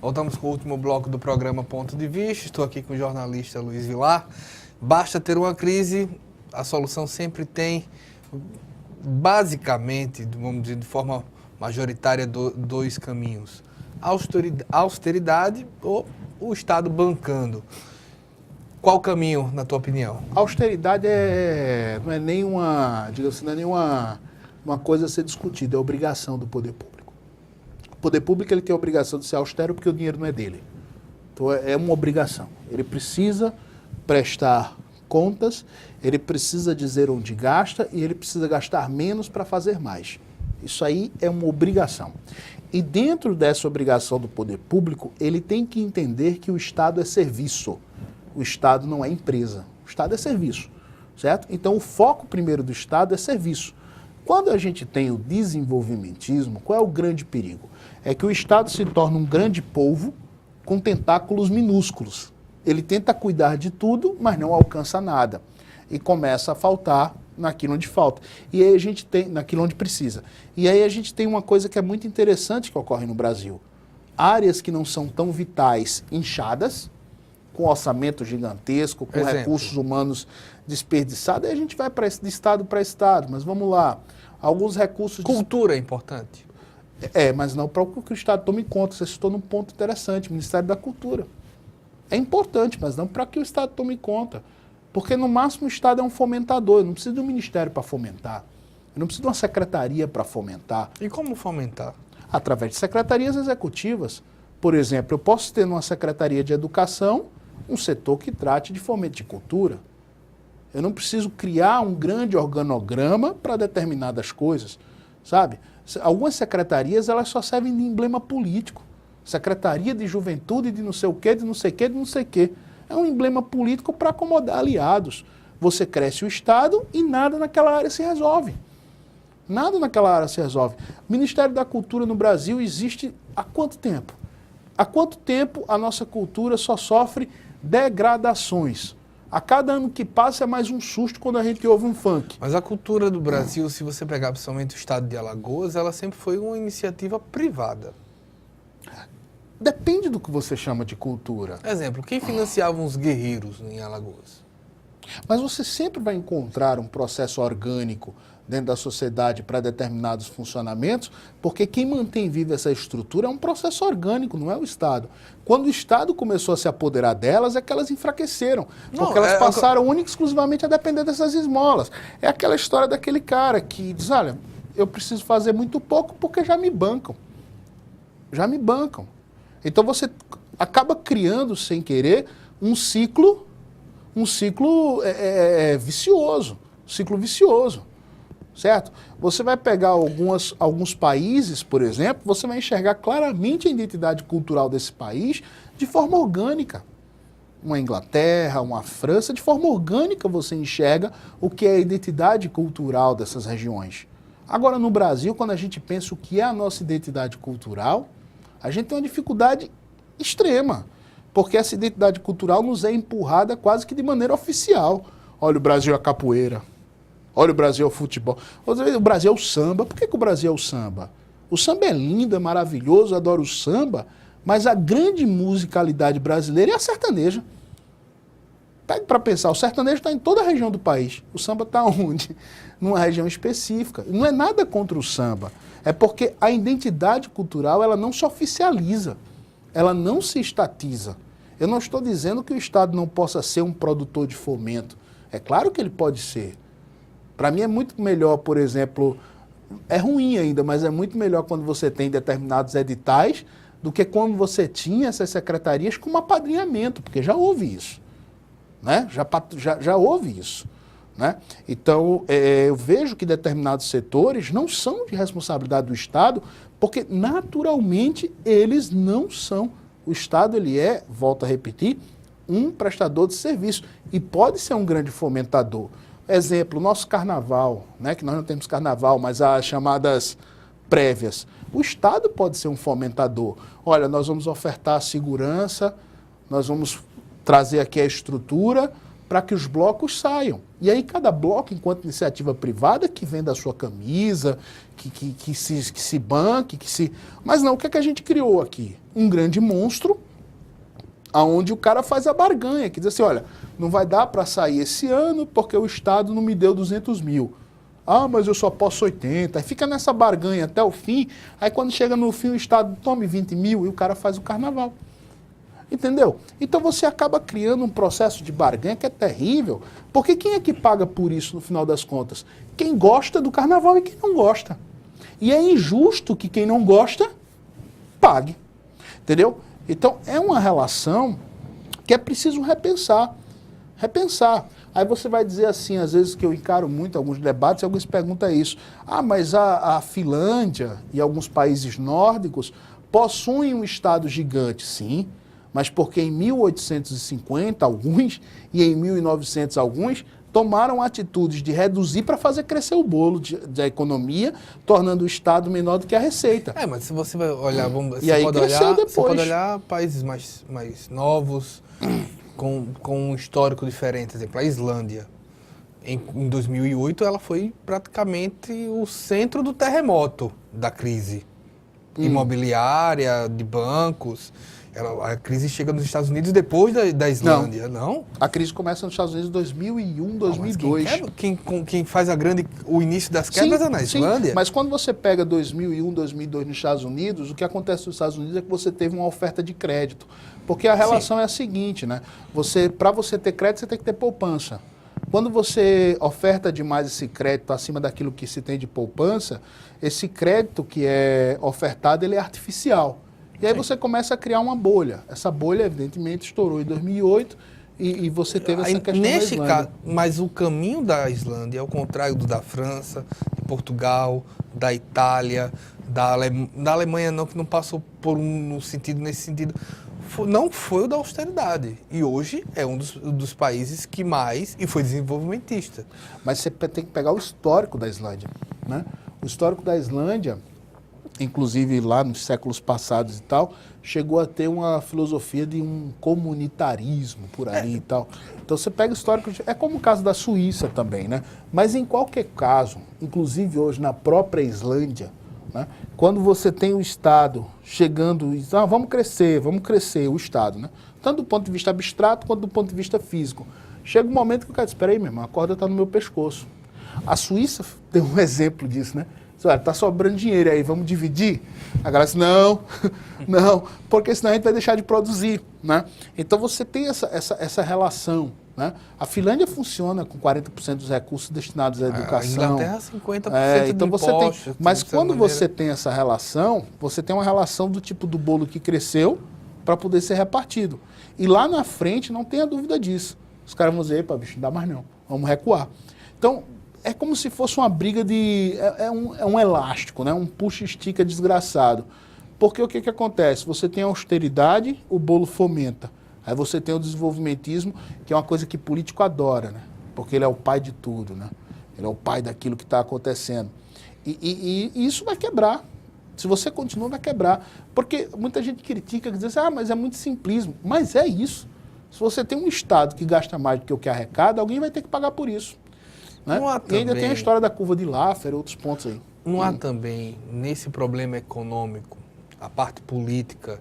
Voltamos com o último bloco do programa Ponto de Vista. Estou aqui com o jornalista Luiz Vilar. Basta ter uma crise, a solução sempre tem, basicamente, vamos dizer de forma majoritária, dois caminhos. Austeridade ou o Estado bancando. Qual caminho, na tua opinião? Austeridade não é nenhuma, digamos assim, não é nenhuma uma coisa a ser discutida, é obrigação do poder público. O poder público ele tem a obrigação de ser austero porque o dinheiro não é dele. Então é uma obrigação. Ele precisa prestar contas, ele precisa dizer onde gasta e ele precisa gastar menos para fazer mais. Isso aí é uma obrigação. E dentro dessa obrigação do poder público, ele tem que entender que o Estado é serviço. O Estado não é empresa. O Estado é serviço, certo? Então o foco primeiro do Estado é serviço. Quando a gente tem o desenvolvimentismo, qual é o grande perigo? É que o Estado se torna um grande polvo com tentáculos minúsculos. Ele tenta cuidar de tudo, mas não alcança nada. E começa a faltar naquilo onde falta. E aí a gente tem, naquilo onde precisa. E aí a gente tem uma coisa que é muito interessante que ocorre no Brasil. Áreas que não são tão vitais, inchadas, com orçamento gigantesco, com recursos humanos desperdiçados, aí a gente vai de estado para estado. Mas vamos lá. Alguns recursos... Cultura é importante. Mas não para que o Estado tome conta. Você citou num ponto interessante, o Ministério da Cultura. É importante, mas não para que o Estado tome conta. Porque, no máximo, o Estado é um fomentador. Eu não preciso de um ministério para fomentar. Eu não preciso de uma secretaria para fomentar. E como fomentar? Através de secretarias executivas. Por exemplo, eu posso ter numa secretaria de educação um setor que trate de fomento de cultura. Eu não preciso criar um grande organograma para determinadas coisas, sabe? Algumas secretarias, elas só servem de emblema político. Secretaria de Juventude de não sei o quê, de não sei o quê, de não sei o quê. É um emblema político para acomodar aliados. Você cresce o Estado e nada naquela área se resolve. Nada naquela área se resolve. O Ministério da Cultura no Brasil existe há quanto tempo? Há quanto tempo a nossa cultura só sofre degradações? A cada ano que passa é mais um susto quando a gente ouve um funk. Mas a cultura do Brasil, se você pegar principalmente o estado de Alagoas, ela sempre foi uma iniciativa privada. Depende do que você chama de cultura. Exemplo, quem financiava os guerreiros em Alagoas? Mas você sempre vai encontrar um processo orgânico dentro da sociedade para determinados funcionamentos, porque quem mantém viva essa estrutura é um processo orgânico, não é o Estado. Quando o Estado começou a se apoderar delas, é que elas enfraqueceram, porque elas passaram única e exclusivamente a depender dessas esmolas. É aquela história daquele cara que diz, olha, eu preciso fazer muito pouco porque já me bancam. Já me bancam. Então você acaba criando, sem querer, um ciclo vicioso. Ciclo vicioso. Certo? Você vai pegar alguns países, por exemplo, você vai enxergar claramente a identidade cultural desse país de forma orgânica. Uma Inglaterra, uma França, de forma orgânica você enxerga o que é a identidade cultural dessas regiões. Agora, no Brasil, quando a gente pensa o que é a nossa identidade cultural, a gente tem uma dificuldade extrema, porque essa identidade cultural nos é empurrada quase que de maneira oficial. Olha, o Brasil é capoeira. Olha, o Brasil é o futebol. O Brasil é o samba. Por que o Brasil é o samba? O samba é lindo, é maravilhoso, eu adoro o samba, mas a grande musicalidade brasileira é a sertaneja. Pega para pensar, o sertanejo está em toda a região do país. O samba está onde? Numa região específica. Não é nada contra o samba. É porque a identidade cultural ela não se oficializa. Ela não se estatiza. Eu não estou dizendo que o Estado não possa ser um produtor de fomento. É claro que ele pode ser. Para mim é muito melhor, por exemplo, é ruim ainda, mas é muito melhor quando você tem determinados editais do que quando você tinha essas secretarias com um apadrinhamento, porque já houve isso. Né? Já houve isso. Né? Então, eu vejo que determinados setores não são de responsabilidade do Estado, porque naturalmente eles não são. O Estado, ele é, volto a repetir, um prestador de serviço e pode ser um grande fomentador. Exemplo, o nosso carnaval, né, que nós não temos carnaval, mas as chamadas prévias. O Estado pode ser um fomentador. Olha, nós vamos ofertar a segurança, nós vamos trazer aqui a estrutura para que os blocos saiam. E aí cada bloco, enquanto iniciativa privada, que venda a sua camisa, que se banque, Mas não, o que é que a gente criou aqui? Um grande monstro, onde o cara faz a barganha, que diz assim, olha, não vai dar para sair esse ano porque o Estado não me deu 200 mil. Ah, mas eu só posso 80. Aí fica nessa barganha até o fim, aí quando chega no fim o Estado tome 20 mil e o cara faz o carnaval. Entendeu? Então você acaba criando um processo de barganha que é terrível, porque quem é que paga por isso no final das contas? Quem gosta do carnaval e quem não gosta. E é injusto que quem não gosta pague. Entendeu? Então é uma relação que é preciso repensar. Repensar. Aí você vai dizer assim, às vezes que eu encaro muito alguns debates, e alguns perguntam isso. Ah, mas a Finlândia e alguns países nórdicos possuem um Estado gigante, sim. Mas porque em 1850 alguns e em 1900 alguns tomaram atitudes de reduzir para fazer crescer o bolo da economia, tornando o Estado menor do que a receita. Mas se você vai olhar, E aí cresceu depois. Você pode olhar países mais novos, com um histórico diferente. Por exemplo, a Islândia, em 2008, ela foi praticamente o centro do terremoto da crise imobiliária, de bancos. A crise chega nos Estados Unidos depois da Islândia, não? A crise começa nos Estados Unidos em 2001, 2002. Quem faz o início das quebras é na Islândia. Sim, mas quando você pega 2001, 2002 nos Estados Unidos, o que acontece nos Estados Unidos é que você teve uma oferta de crédito. Porque a relação é a seguinte, né? Para você ter crédito, você tem que ter poupança. Quando você oferta demais esse crédito acima daquilo que se tem de poupança, esse crédito que é ofertado, ele é artificial. E aí você começa a criar uma bolha. Essa bolha, evidentemente, estourou em 2008 e você teve essa questão da Islândia. Mas o caminho da Islândia é o contrário do da França, de Portugal, da Itália, da Alemanha não, que não passou nesse sentido. Não foi o da austeridade. E hoje é um dos países que mais, e foi desenvolvimentista. Mas você tem que pegar o histórico da Islândia, né? O histórico da Islândia, inclusive lá nos séculos passados e tal, chegou a ter uma filosofia de um comunitarismo por aí e tal. Então você pega o histórico, é como o caso da Suíça também, né? Mas em qualquer caso, inclusive hoje na própria Islândia, né? Quando você tem o Estado chegando e vamos crescer o Estado, né? Tanto do ponto de vista abstrato quanto do ponto de vista físico. Chega um momento que o cara diz, espera aí, meu irmão, a corda está no meu pescoço. A Suíça tem um exemplo disso, né? Olha, tá sobrando dinheiro aí, vamos dividir? A galera diz, não, porque senão a gente vai deixar de produzir, né? Então você tem essa relação, né? A Finlândia funciona com 40% dos recursos destinados à educação. A Inglaterra, 50% então de você impostos. tem, mas quando você tem essa relação, você tem uma relação do tipo do bolo que cresceu para poder ser repartido. E lá na frente não tenha dúvida disso. Os caras vão dizer, epa, bicho, não dá mais não, vamos recuar. Então, é como se fosse uma briga de... É um elástico, né? Um puxa-estica desgraçado. Porque o que acontece? Você tem a austeridade, o bolo fomenta. Aí você tem o desenvolvimentismo, que é uma coisa que político adora, né? Porque ele é o pai de tudo, né? Ele é o pai daquilo que está acontecendo. E isso vai quebrar. Se você continua, vai quebrar. Porque muita gente critica, diz assim, mas é muito simplismo. Mas é isso. Se você tem um Estado que gasta mais do que o que arrecada, alguém vai ter que pagar por isso. Né? E ainda tem a história da curva de Laffer, outros pontos aí. Não há também, nesse problema econômico, a parte política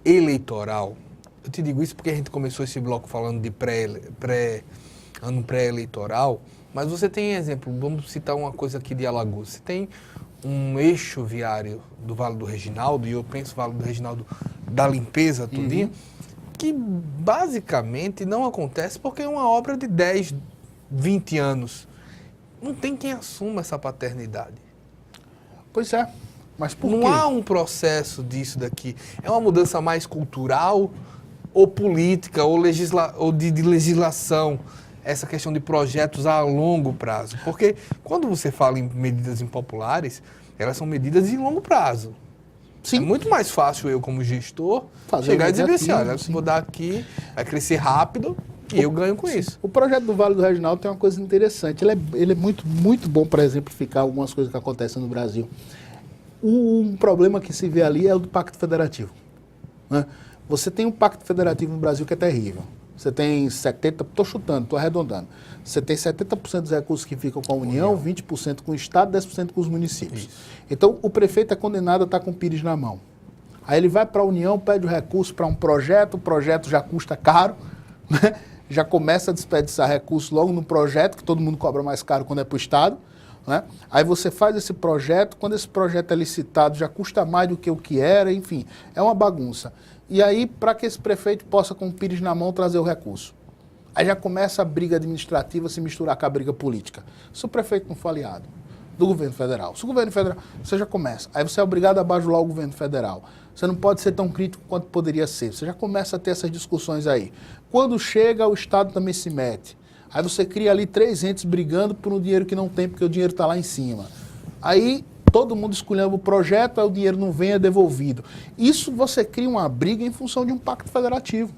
eleitoral. Eu te digo isso porque a gente começou esse bloco falando de ano pré-eleitoral, mas você tem exemplo, vamos citar uma coisa aqui de Alagoas. Você tem um eixo viário do Vale do Reginaldo, e eu penso o Vale do Reginaldo da limpeza tudinho, que basicamente não acontece porque é uma obra de 10, 20 anos. Não tem quem assuma essa paternidade. Pois é, mas por quê? Não há um processo disso daqui. É uma mudança mais cultural ou política ou de legislação, essa questão de projetos a longo prazo. Porque quando você fala em medidas impopulares, elas são medidas de longo prazo. Sim. É muito mais fácil eu, como gestor, chegar e dizer assim, olha, vou dar aqui, vai crescer rápido e eu ganho com isso. O projeto do Vale do Reginaldo tem uma coisa interessante. Ele é muito, muito bom para exemplificar algumas coisas que acontecem no Brasil. Um problema que se vê ali é o do Pacto Federativo. Né? Você tem um Pacto Federativo no Brasil que é terrível. Você tem 70%, estou chutando, estou arredondando. Você tem 70% dos recursos que ficam com a União, 20% com o Estado, 10% com os municípios. Isso. Então, o prefeito é condenado a estar com o pires na mão. Aí ele vai para a União, pede o recurso para um projeto, o projeto já custa caro, né? Já começa a desperdiçar recursos logo no projeto, que todo mundo cobra mais caro quando é para o Estado. Né? Aí você faz esse projeto, quando esse projeto é licitado, já custa mais do que o que era, enfim, é uma bagunça. E aí, para que esse prefeito possa, com o pires na mão, trazer o recurso? Aí já começa a briga administrativa se misturar com a briga política. Se o prefeito não for aliado do governo federal, se o governo federal, você já começa. Aí você é obrigado a bajular o governo federal. Você não pode ser tão crítico quanto poderia ser. Você já começa a ter essas discussões aí. Quando chega, o Estado também se mete. Aí você cria ali 3 entes brigando por um dinheiro que não tem, porque o dinheiro está lá em cima. Aí todo mundo escolhendo o projeto, aí o dinheiro não vem, é devolvido. Isso você cria uma briga em função de um pacto federativo.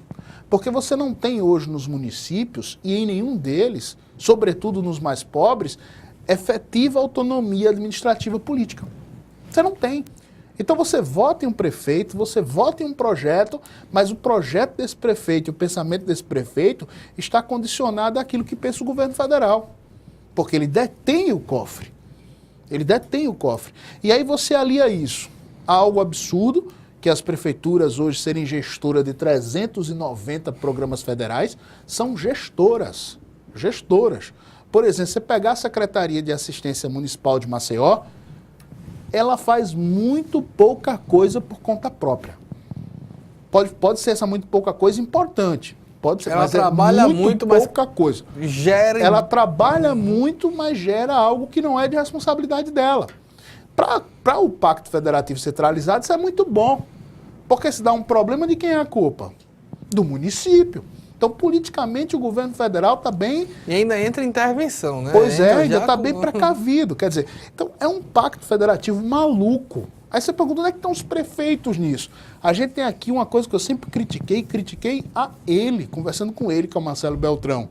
Porque você não tem hoje nos municípios, e em nenhum deles, sobretudo nos mais pobres, efetiva autonomia administrativa política. Você não tem. Então você vota em um prefeito, você vota em um projeto, mas o projeto desse prefeito, o pensamento desse prefeito está condicionado àquilo que pensa o governo federal. Porque ele detém o cofre. Ele detém o cofre. E aí você alia isso a algo absurdo, que as prefeituras hoje serem gestoras de 390 programas federais, são gestoras. Gestoras. Por exemplo, você pegar a Secretaria de Assistência Municipal de Maceió, ela faz muito pouca coisa por conta própria. Pode ser essa muito pouca coisa importante. Pode ser, ela mas trabalha é muito pouca coisa. Gera... Ela trabalha muito, mas gera algo que não é de responsabilidade dela. Para o Pacto Federativo centralizado, isso é muito bom. Porque se dá um problema, de quem é a culpa? Do município. Então, politicamente, o governo federal está bem... E ainda entra intervenção, né? Pois é, Entra ainda já está com- bem precavido. Quer dizer, então é um pacto federativo maluco. Aí você pergunta, onde é que estão os prefeitos nisso? A gente tem aqui uma coisa que eu sempre critiquei a ele, conversando com ele, que é o Marcelo Beltrão.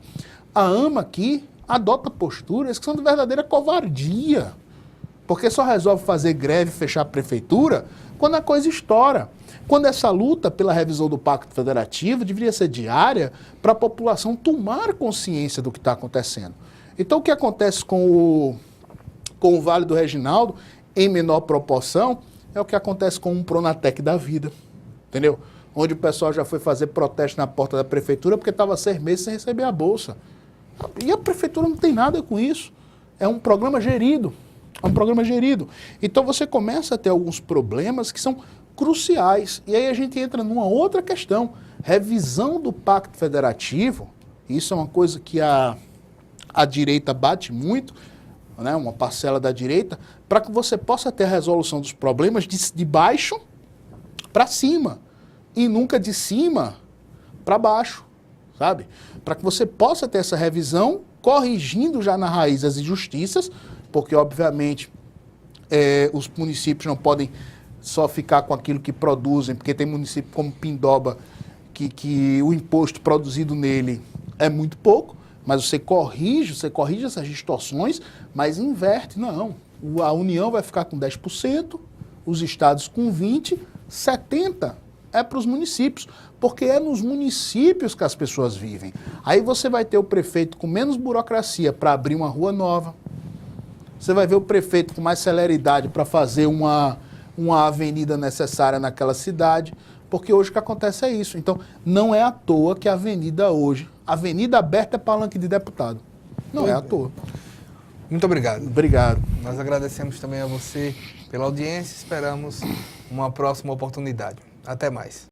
A AMA aqui adota posturas que são de verdadeira covardia. Porque só resolve fazer greve, fechar a prefeitura, quando a coisa estoura. Quando essa luta pela revisão do Pacto Federativo deveria ser diária para a população tomar consciência do que está acontecendo. Então, o que acontece com o Vale do Reginaldo, em menor proporção, é o que acontece com um Pronatec da vida, entendeu? Onde o pessoal já foi fazer protesto na porta da prefeitura porque estava 6 meses sem receber a bolsa. E a prefeitura não tem nada com isso. É um programa gerido. É um programa gerido. Então você começa a ter alguns problemas que são cruciais. E aí a gente entra numa outra questão. Revisão do Pacto Federativo, isso é uma coisa que a direita bate muito, né, uma parcela da direita, para que você possa ter a resolução dos problemas de baixo para cima. E nunca de cima para baixo, sabe? Para que você possa ter essa revisão, corrigindo já na raiz as injustiças, porque, obviamente, os municípios não podem só ficar com aquilo que produzem, porque tem município como Pindoba, que o imposto produzido nele é muito pouco, mas você corrige essas distorções, mas inverte. Não, a União vai ficar com 10%, os estados com 20%, 70% é para os municípios, porque é nos municípios que as pessoas vivem. Aí você vai ter o prefeito com menos burocracia para abrir uma rua nova, você vai ver o prefeito com mais celeridade para fazer uma avenida necessária naquela cidade, porque hoje o que acontece é isso. Então, não é à toa que a avenida hoje, avenida aberta é palanque de deputado. Não é à toa. Muito obrigado. Obrigado. Nós agradecemos também a você pela audiência, esperamos uma próxima oportunidade. Até mais.